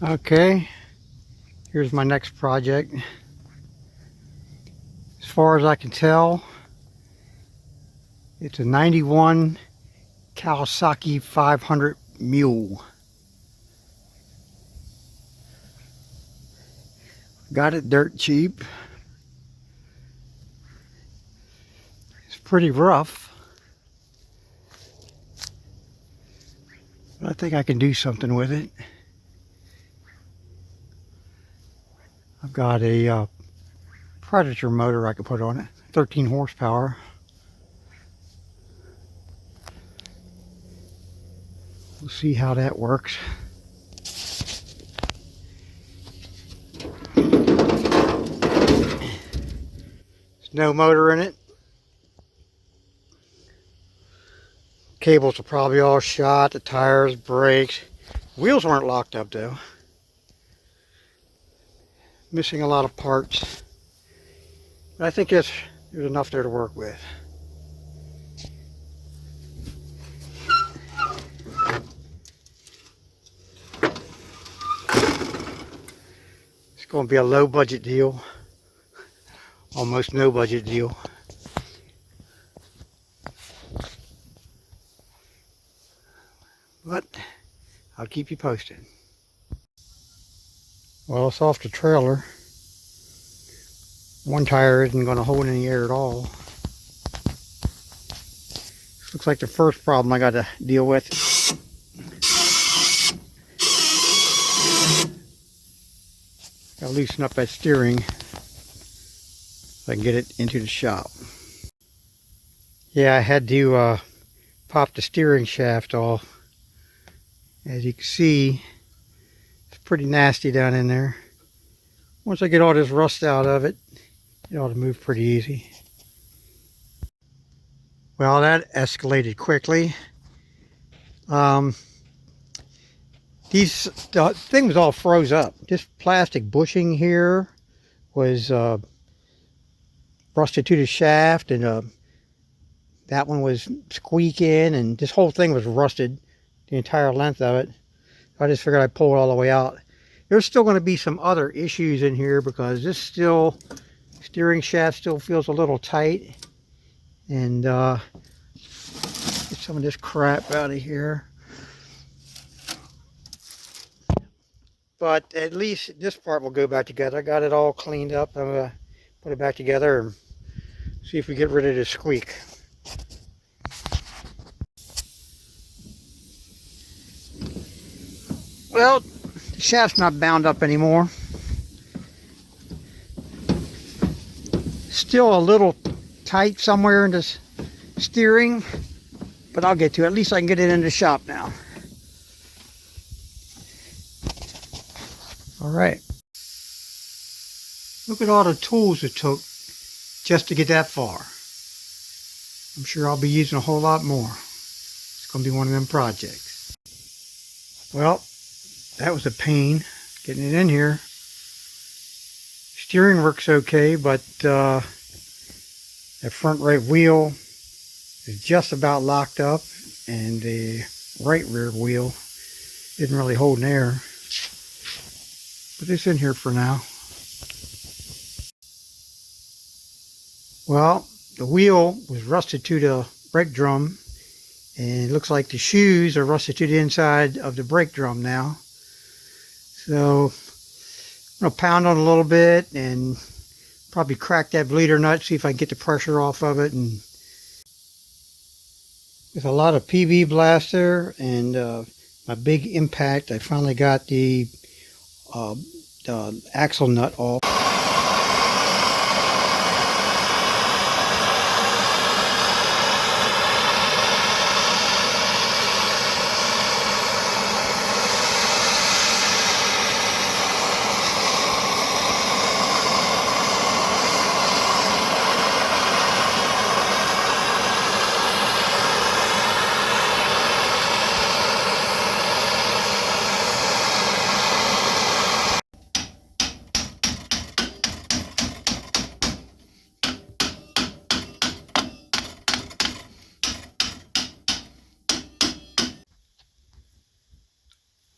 Okay, here's my next project. As far as I can tell, it's a 91 Kawasaki 500 Mule. Got it dirt cheap. It's pretty rough, but I think I can do something with it. I've got a Predator motor I can put on it, 13 horsepower. We'll see how that works. There's no motor in it. Cables are probably all shot, the tires, brakes. Wheels weren't locked up though. Missing a lot of parts. But I think there's enough there to work with. It's going to be a low budget deal. Almost no budget deal. But I'll keep you posted. Well, it's off the trailer. One tire isn't going to hold any air at all. This looks like the first problem I got to deal with. Got to loosen up that steering so I can get it into the shop. Yeah, I had to pop the steering shaft off. As you can see, it's pretty nasty down in there. Once I get all this rust out of it, it ought to move pretty easy. Well, that escalated quickly. These thing was all froze up. This plastic bushing here was rusted to the shaft, and that one was squeaking, and this whole thing was rusted, the entire length of it. I just figured I'd pull it all the way out. There's still going to be some other issues in here because this steering shaft still feels a little tight, and get some of this crap out of here. But at least this part will go back together. I got it all cleaned up. I'm going to put it back together and see if we get rid of this squeak. Well, the shaft's not bound up anymore. Still a little tight somewhere in this steering, but I'll get to it. At least I can get it in the shop now. All right. Look at all the tools it took just to get that far. I'm sure I'll be using a whole lot more. It's going to be one of them projects. Well, that was a pain getting it in here. Steering works okay, but that front right wheel is just about locked up, and the right rear wheel isn't really holding air. But it's in here for now. Well, the wheel was rusted to the brake drum, and it looks like the shoes are rusted to the inside of the brake drum now. So I'm going to pound on it a little bit and probably crack that bleeder nut, see if I can get the pressure off of it. And with a lot of PV blaster and my big impact, I finally got the axle nut off.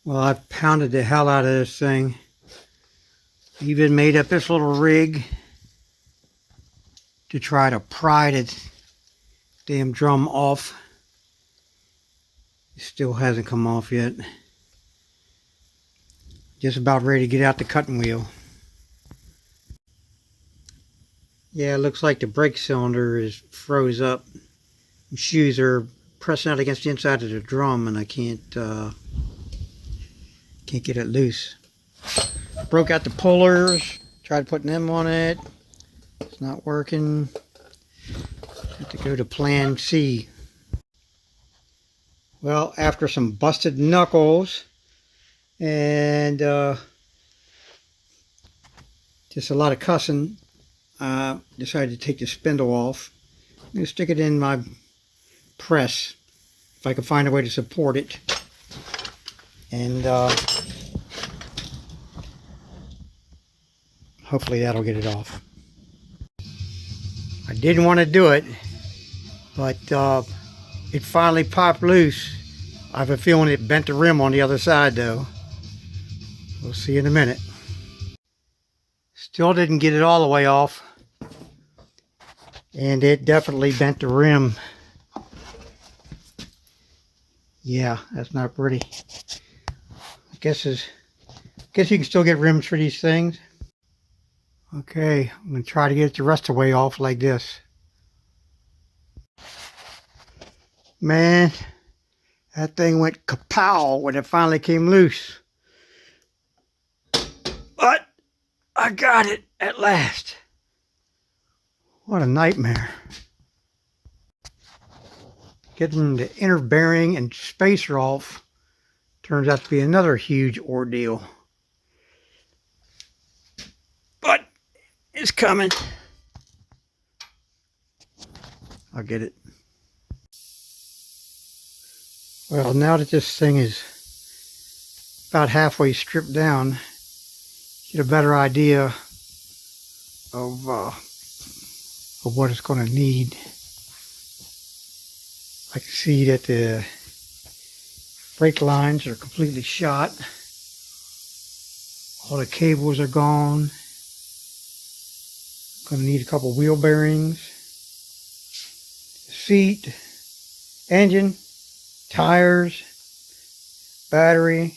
Well, I've pounded the hell out of this thing. Even made up this little rig to try to pry the damn drum off. It still hasn't come off yet. Just about ready to get out the cutting wheel. Yeah, it looks like the brake cylinder is froze up. The shoes are pressing out against the inside of the drum, and I can't get it loose. Broke out the pullers, tried putting them on it. It's not working. Have to go to plan C. Well, after some busted knuckles and just a lot of cussing, decided to take the spindle off. I'm going to stick it in my press if I can find a way to support it. And hopefully that'll get it off. I didn't want to do it, but it finally popped loose. I have a feeling it bent the rim on the other side though. We'll see in a minute. Still didn't get it all the way off. And it definitely bent the rim. Yeah, that's not pretty. I guess you can still get rims for these things. Okay, I'm going to try to get the rest of the way off like this. Man, that thing went kapow when it finally came loose. But I got it at last. What a nightmare. Getting the inner bearing and spacer off turns out to be another huge ordeal. But it's coming. I'll get it. Well, now that this thing is about halfway stripped down, get a better idea of what it's going to need. I can see that the brake lines are completely shot. All the cables are gone. Going to need a couple wheel bearings, seat, engine, tires, battery,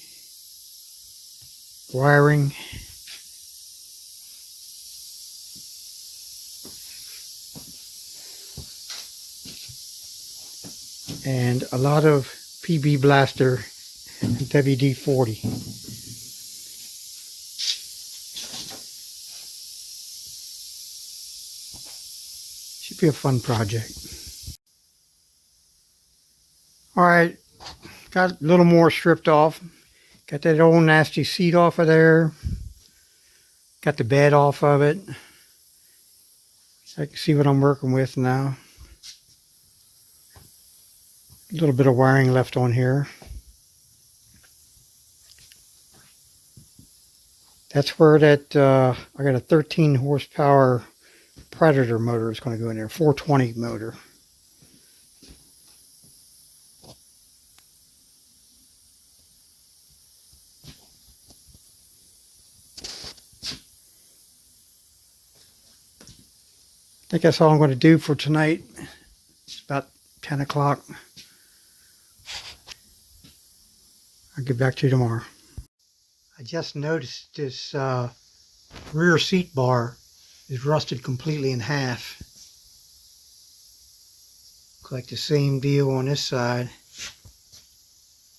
wiring. And a lot of PB Blaster and WD-40. Should be a fun project. Alright, got a little more stripped off. Got that old nasty seat off of there. Got the bed off of it. So I can see what I'm working with now. A little bit of wiring left on here. That's where that I got a 13 horsepower Predator motor is going to go in there, 420 motor. I think that's all I'm going to do for tonight. It's about 10 o'clock. I'll get back to you tomorrow. I just noticed this rear seat bar is rusted completely in half. Looks like the same deal on this side.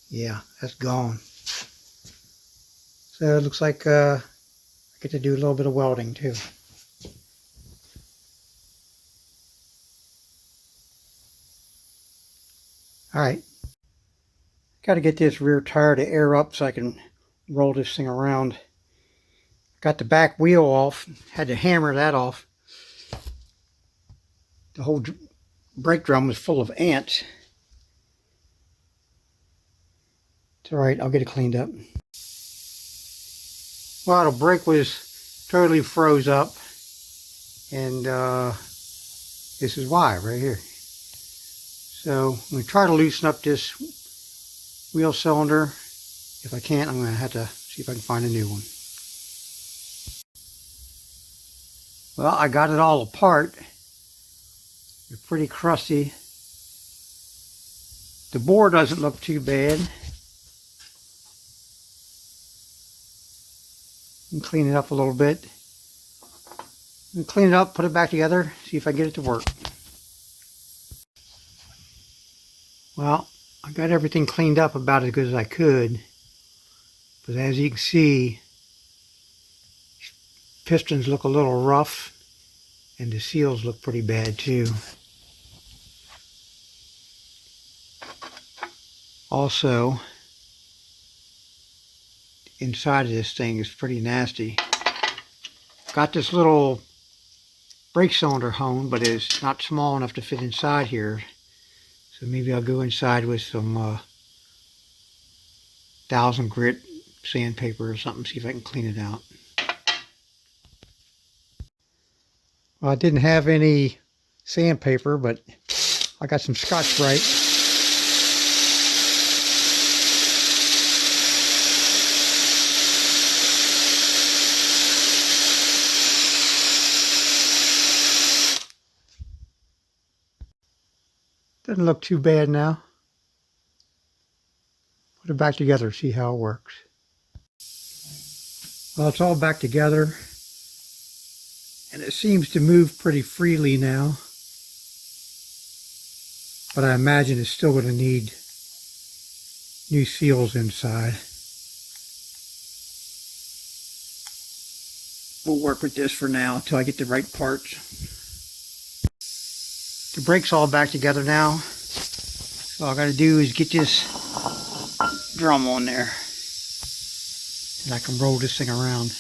Yeah, that's gone. So it looks like I get to do a little bit of welding too. Alright. Got to get this rear tire to air up so I can roll this thing around. Got the back wheel off. Had to hammer that off. The whole brake drum was full of ants. It's alright, I'll get it cleaned up. Well, the brake was totally froze up. And this is why, right here. So I'm going to try to loosen up this wheel cylinder If I can't, I'm going to have to see if I can find a new one. Well, I got it all apart. They're pretty crusty. The bore doesn't look too bad. And clean it up a little bit. And clean it up, put it back together, see if I get it to work. Well, I got everything cleaned up about as good as I could. But as you can see, pistons look a little rough and the seals look pretty bad too. Also, inside of this thing is pretty nasty. Got this little brake cylinder hone, but it's not small enough to fit inside here. So maybe I'll go inside with some 1000 grit sandpaper or something, see if I can clean it out. Well, I didn't have any sandpaper, but I got some Scotch-Brite. Doesn't look too bad now. Put it back together, see how it works. Well, it's all back together. And it seems to move pretty freely now. But I imagine it's still going to need new seals inside. We'll work with this for now until I get the right parts. The brake's all back together now. So all I got to do is get this drum on there. And I can roll this thing around.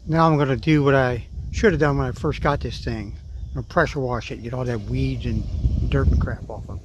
Now I'm going to do what I should have done when I first got this thing. I'm going to pressure wash it, get all that weeds and dirt and crap off of it.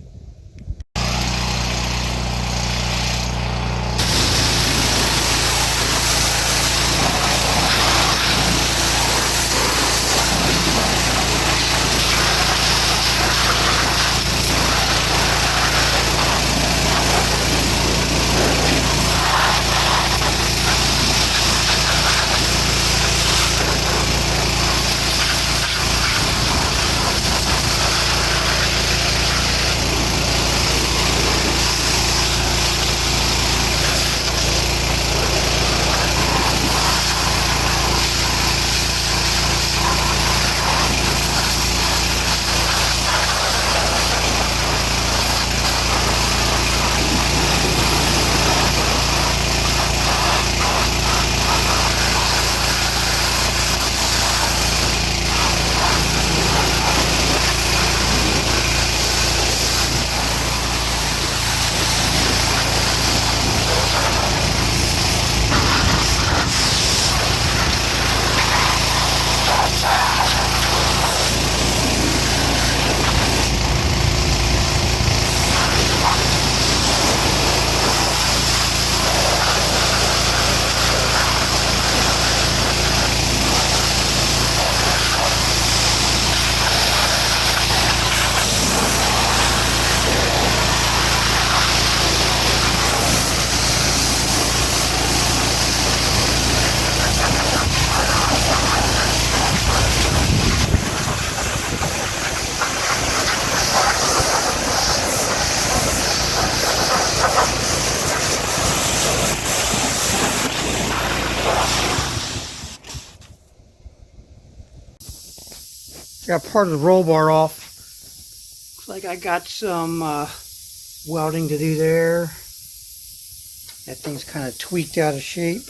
Got part of the roll bar off. Looks like I got some welding to do there. That thing's kind of tweaked out of shape.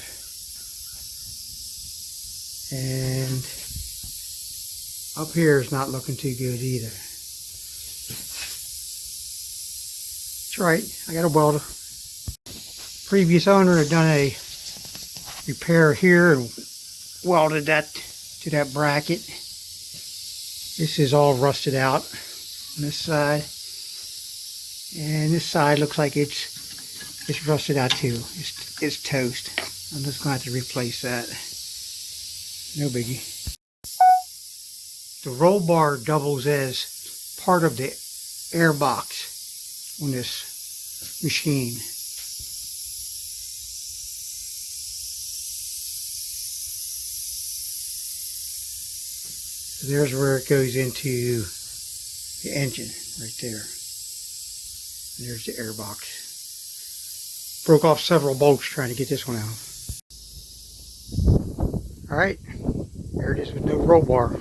And up here is not looking too good either. That's right, I got a welder. Previous owner had done a repair here and welded that to that bracket. This is all rusted out on this side. And this side looks like it's rusted out too. It's toast. I'm just going to have to replace that. No biggie. The roll bar doubles as part of the air box on this machine. So there's where it goes into the engine right there. And there's the air box. Broke off several bolts trying to get this one out. Alright, there it is with no roll bar.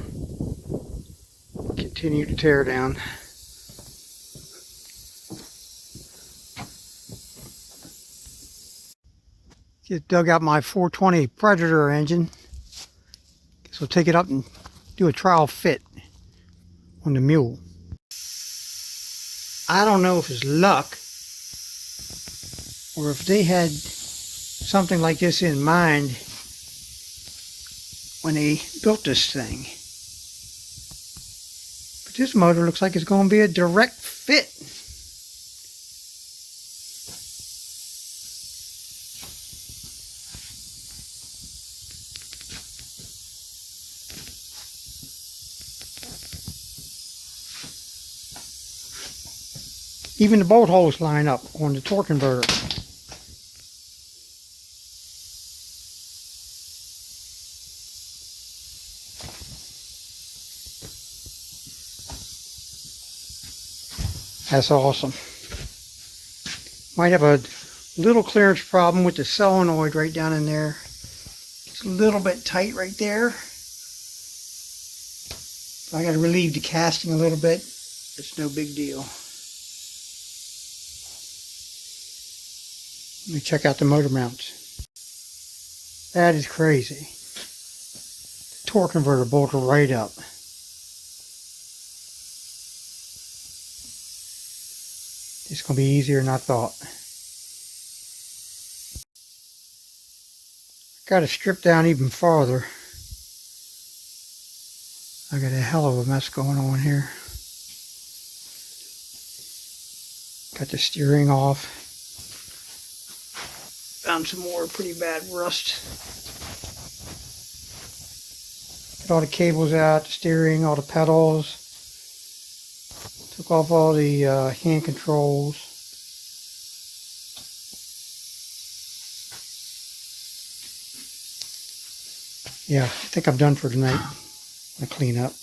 Continue to tear down. Just dug out my 420 Predator engine. Guess we'll take it up and do a trial fit on the Mule. I don't know if it's luck or if they had something like this in mind when they built this thing. But this motor looks like it's going to be a direct fit. Even the bolt holes line up on the torque converter. That's awesome. Might have a little clearance problem with the solenoid right down in there. It's a little bit tight right there. I got to relieve the casting a little bit. It's no big deal. Let me check out the motor mounts. That is crazy. The torque converter bolted right up. It's going to be easier than I thought. Got to strip down even farther. I got a hell of a mess going on here. Got the steering off. Found some more pretty bad rust. Got all the cables out, the steering, all the pedals. Took off all the hand controls. Yeah, I think I'm done for tonight. I'm gonna clean up.